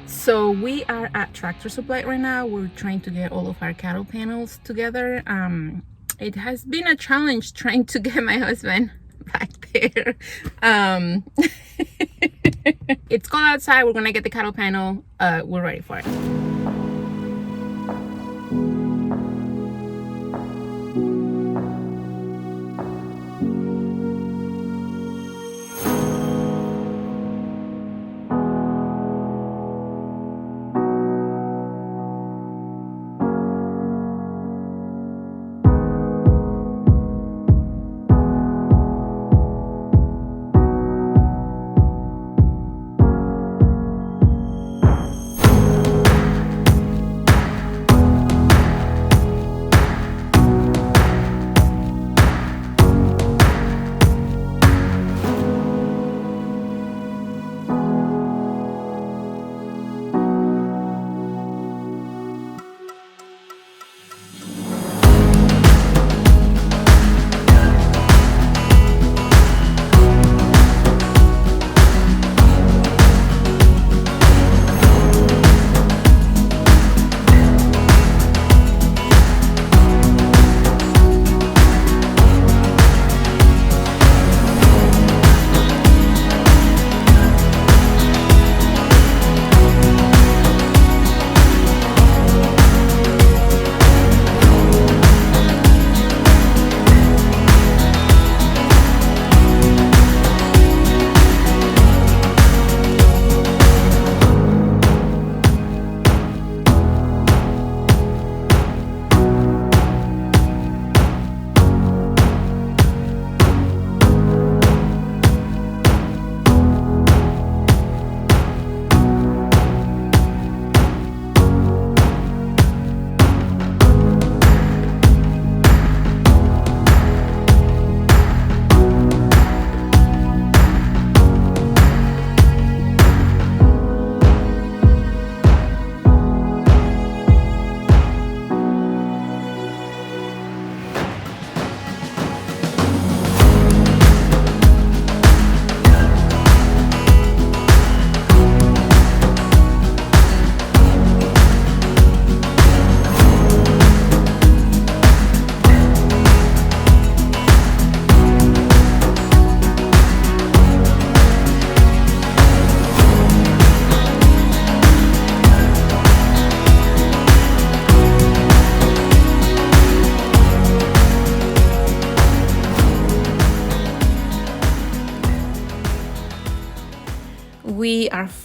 So we are at Tractor Supply right now. We're trying to get all of our cattle panels together. It has been a challenge trying to get my husband back there. It's cold outside. We're gonna get the cattle panel. We're ready for it.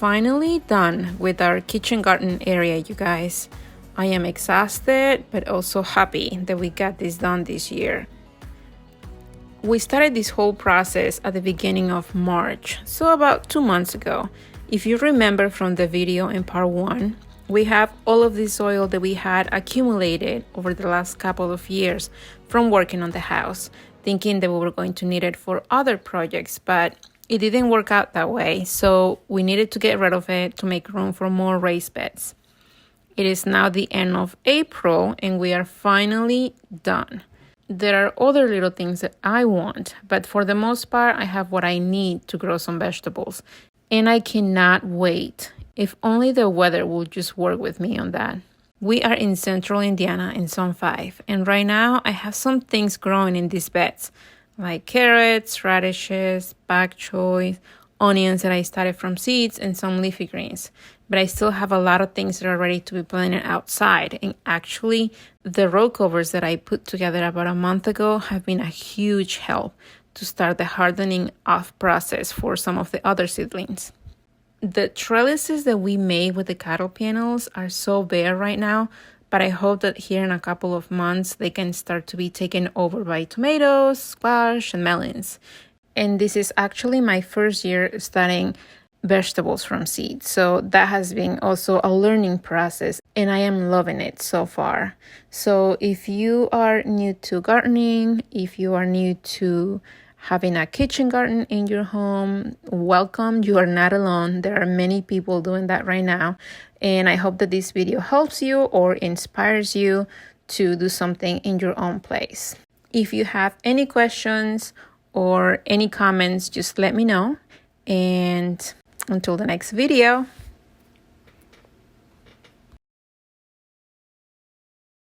finally done with our kitchen garden area, you guys. I am exhausted, but also happy that we got this done this year. We started this whole process at the beginning of March, so about 2 months ago. If you remember from the video in part 1, we have all of this soil that we had accumulated over the last couple of years from working on the house, thinking that we were going to need it for other projects, but it didn't work out that way, so we needed to get rid of it to make room for more raised beds. It is now the end of April and we are finally done. There are other little things that I want, but for the most part, I have what I need to grow some vegetables. And I cannot wait. If only the weather will just work with me on that. We are in central Indiana in Zone 5, and right now I have some things growing in these beds, like carrots, radishes, bok choy, onions that I started from seeds, and some leafy greens. But I still have a lot of things that are ready to be planted outside. And actually, the row covers that I put together about a month ago have been a huge help to start the hardening off process for some of the other seedlings. The trellises that we made with the cattle panels are so bare right now, but I hope that here in a couple of months, they can start to be taken over by tomatoes, squash, and melons. And this is actually my first year starting vegetables from seeds. So that has been also a learning process and I am loving it so far. So if you are new to gardening, if you are new to having a kitchen garden in your home, welcome. You are not alone. There are many people doing that right now. And I hope that this video helps you or inspires you to do something in your own place. If you have any questions or any comments, just let me know. And until the next video.